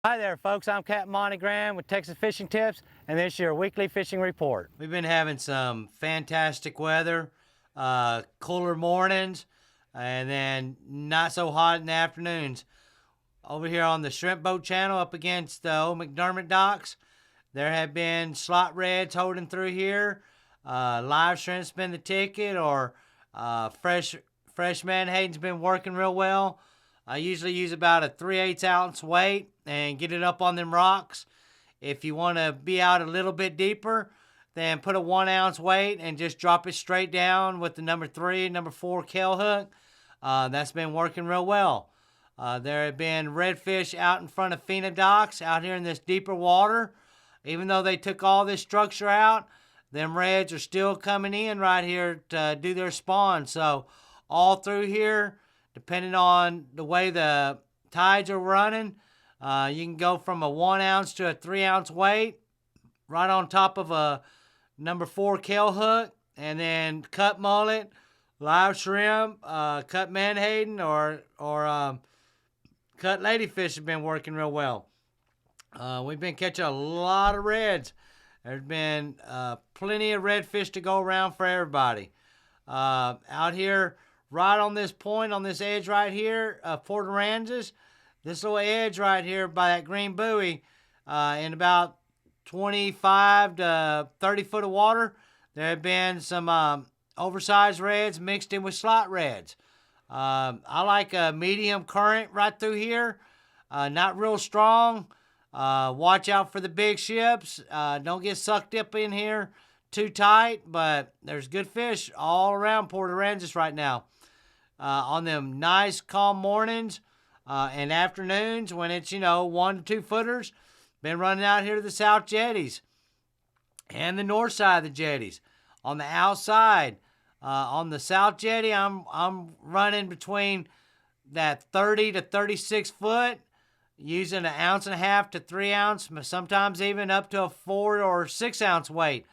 Hi there, folks. I'm Capt Monte with Texas Fishing Tips, and this is your weekly fishing report. We've been having some fantastic weather, cooler mornings, and then not so hot in the afternoons. Over here on the Shrimp Boat Channel up against the old McDermott docks, there have been slot reds holding through here. Live shrimp's been the ticket, or fresh menhaden's been working real well. I usually use about a 3/8 ounce weight and get it up on them rocks. If you want to be out a little bit deeper, then put a 1 ounce weight and just drop it straight down with the number 3 and number 4 Kell hook. That's been working real well. There have been redfish out in front of Fina docks out here in this deeper water. Even though they took all this structure out, them reds are still coming in right here to do their spawn. So all through here, depending on the way the tides are running, you can go from a 1 ounce to a 3 ounce weight right on top of a number 4 Kell hook, and then cut mullet, live shrimp, cut menhaden, or cut ladyfish have been working real well. We've been catching a lot of reds. There's been plenty of redfish to go around for everybody. Out here, right on this point, on this edge right here, Port Aransas, this little edge right here by that green buoy, in about 25 to 30 foot of water, there have been some oversized reds mixed in with slot reds. I like a medium current right through here, not real strong. Watch out for the big ships. Don't get sucked up in here too tight, but there's good fish all around Port Aransas right now. On them nice calm mornings and afternoons when it's 1 to 2 footers, been running out here to the south jetties and the north side of the jetties. On the outside, on the south jetty, I'm running between that 30 to 36 foot, using an 1.5 ounce to 3 ounce, sometimes even up to a 4 or 6 ounce weight,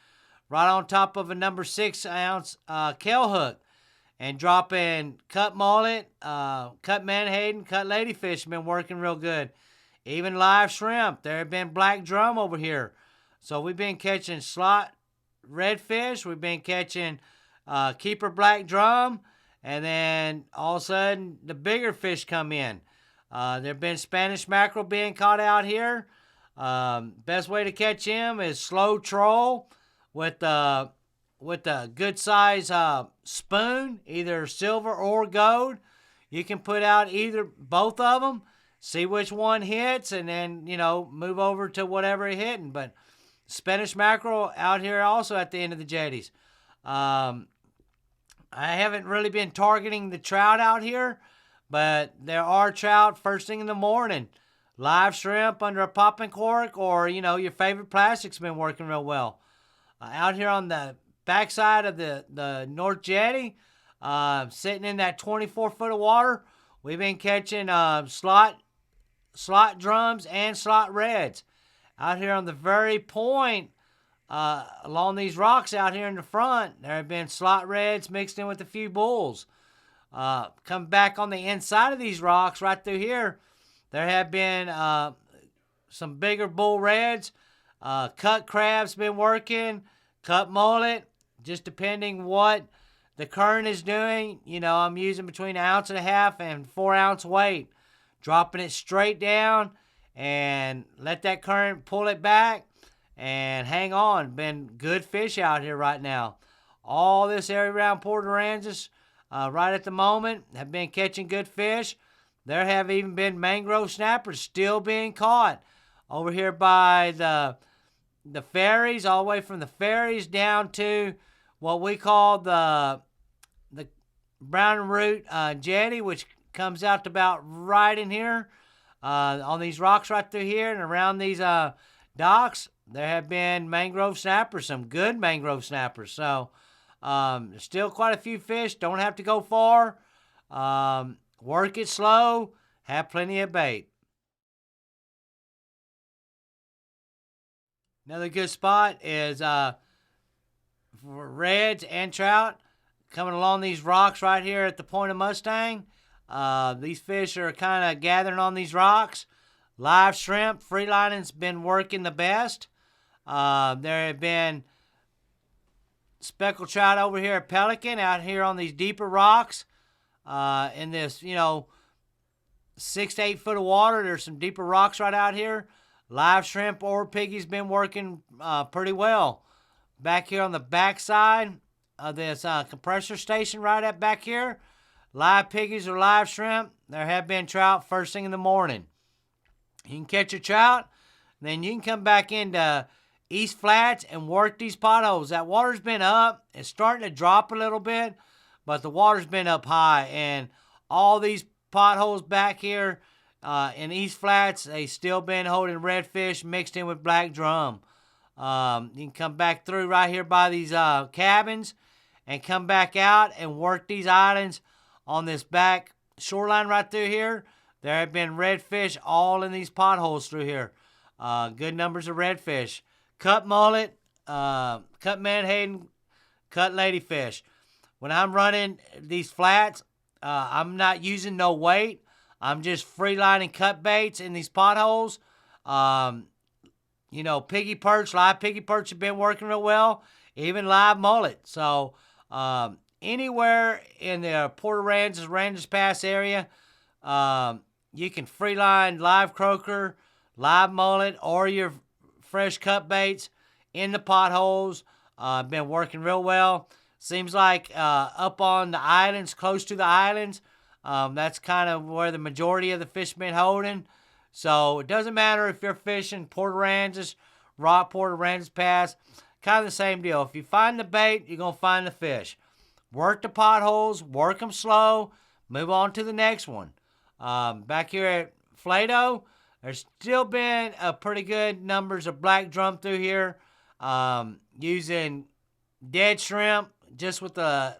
right on top of a number 6 ounce Kell hook. And dropping cut mullet, cut menhaden, cut ladyfish have been working real good. Even live shrimp. There have been black drum over here. So we've been catching slot redfish. We've been catching keeper black drum. And then all of a sudden, the bigger fish come in. There have been Spanish mackerel being caught out here. Best way to catch them is slow troll with a good size spoon, either silver or gold. You can put out both of them, see which one hits, and then move over to whatever is hitting. But Spanish mackerel out here also at the end of the jetties. I haven't really been targeting the trout out here, but there are trout first thing in the morning. Live shrimp under a popping cork, or your favorite plastic's been working real well. Out here on the backside of the North Jetty, sitting in that 24 foot of water, we've been catching slot drums and slot reds. Out here on the very point, along these rocks out here in the front, there have been slot reds mixed in with a few bulls. Come back on the inside of these rocks right through here, there have been some bigger bull reds. Cut crabs been working, cut mullet, just depending what the current is doing. I'm using between 1.5 ounce and 4 ounce weight, dropping it straight down and let that current pull it back and hang on. Been good fish out here right now. All this area around Port Aransas, right at the moment, have been catching good fish. There have even been mangrove snappers still being caught over here by the ferries, all the way from the ferries down to what we call the Brown Root jetty, which comes out to about right in here on these rocks right through here and around these docks. There have been mangrove snappers, some good mangrove snappers. So there's still quite a few fish. Don't have to go far. Work it slow. Have plenty of bait. Another good spot is for reds and trout coming along these rocks right here at the point of Mustang. These fish are kind of gathering on these rocks. Live shrimp, free lining's been working the best. There have been speckled trout over here at Pelican, out here on these deeper rocks. In this, 6 to 8 foot of water, there's some deeper rocks right out here. Live shrimp or piggy's been working pretty well. Back here on the back side of this compressor station right up back here, live piggies or live shrimp, there have been trout first thing in the morning. You can catch your trout, then you can come back into East Flats and work these potholes. That water's been up. It's starting to drop a little bit, but the water's been up high, and all these potholes back here in East Flats, they still been holding redfish mixed in with black drum. You can come back through right here by these cabins and come back out and work these islands on this back shoreline right through here. There have been redfish all in these potholes through here. Good numbers of redfish. Cut mullet, cut menhaden, cut ladyfish. When I'm running these flats, I'm not using no weight. I'm just free lining cut baits in these potholes. Piggy perch, live piggy perch have been working real well. Even live mullet. So anywhere in the Port Aransas Pass area, you can free line live croaker, live mullet, or your fresh cut baits in the potholes. Been working real well. Seems like up on the islands, close to the islands, that's kind of where the majority of the fish been holding. So it doesn't matter if you're fishing Port Aransas, Rockport, Aransas Pass, kind of the same deal. If you find the bait, you're going to find the fish. Work the potholes, work them slow, move on to the next one. Back here at Flato, there's still been a pretty good numbers of black drum through here, using dead shrimp just with the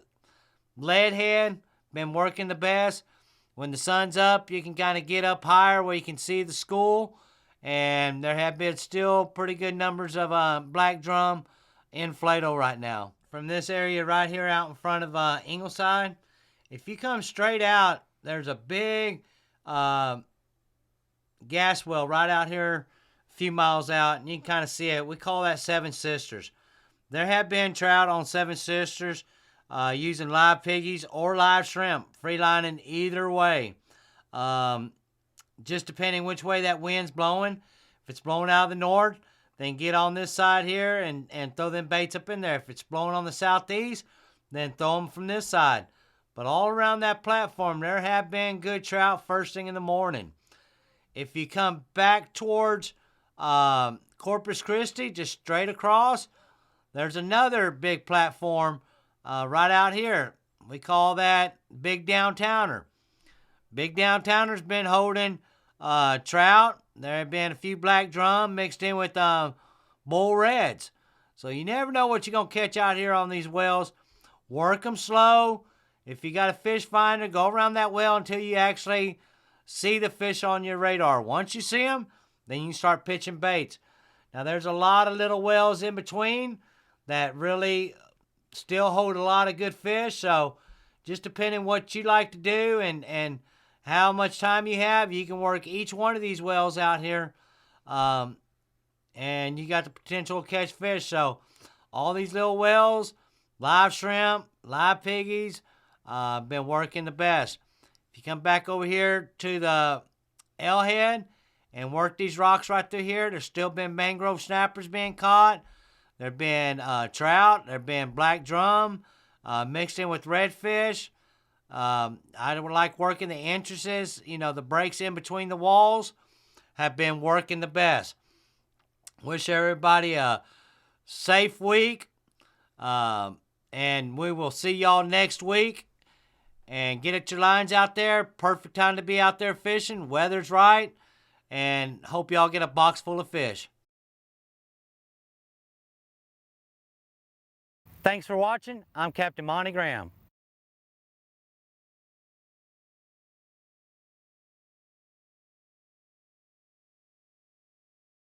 lead head. Been working the best. When the sun's up, you can kind of get up higher where you can see the school, and there have been still pretty good numbers of black drum in Flato right now. From this area right here out in front of Ingleside, if you come straight out, there's a big gas well right out here a few miles out, and you can kind of see it. We call that Seven Sisters. There have been trout on Seven Sisters using live piggies or live shrimp, free lining either way. Just depending which way that wind's blowing. If it's blowing out of the north, then get on this side here and throw them baits up in there. If it's blowing on the southeast, then throw them from this side. But all around that platform, there have been good trout first thing in the morning. If you come back towards Corpus Christi, just straight across, there's another big platform right out here. We call that Big Downtowner. Big Downtowner's been holding trout. There have been a few black drum mixed in with bull reds. So you never know what you're going to catch out here on these wells. Work them slow. If you got a fish finder, go around that well until you actually see the fish on your radar. Once you see them, then you can start pitching baits. Now, there's a lot of little wells in between that really still hold a lot of good fish. So just depending what you like to do and how much time you have, you can work each one of these wells out here. And you got the potential to catch fish. So all these little wells, live shrimp, live piggies, been working the best. If you come back over here to the L head and work these rocks right through here, there's still been mangrove snappers being caught. There have been trout. There have been black drum mixed in with redfish. I would like working the entrances. The breaks in between the walls have been working the best. Wish everybody a safe week. And we will see y'all next week. And get at your lines out there. Perfect time to be out there fishing. Weather's right. And hope y'all get a box full of fish. Thanks for watching. I'm Captain Monte.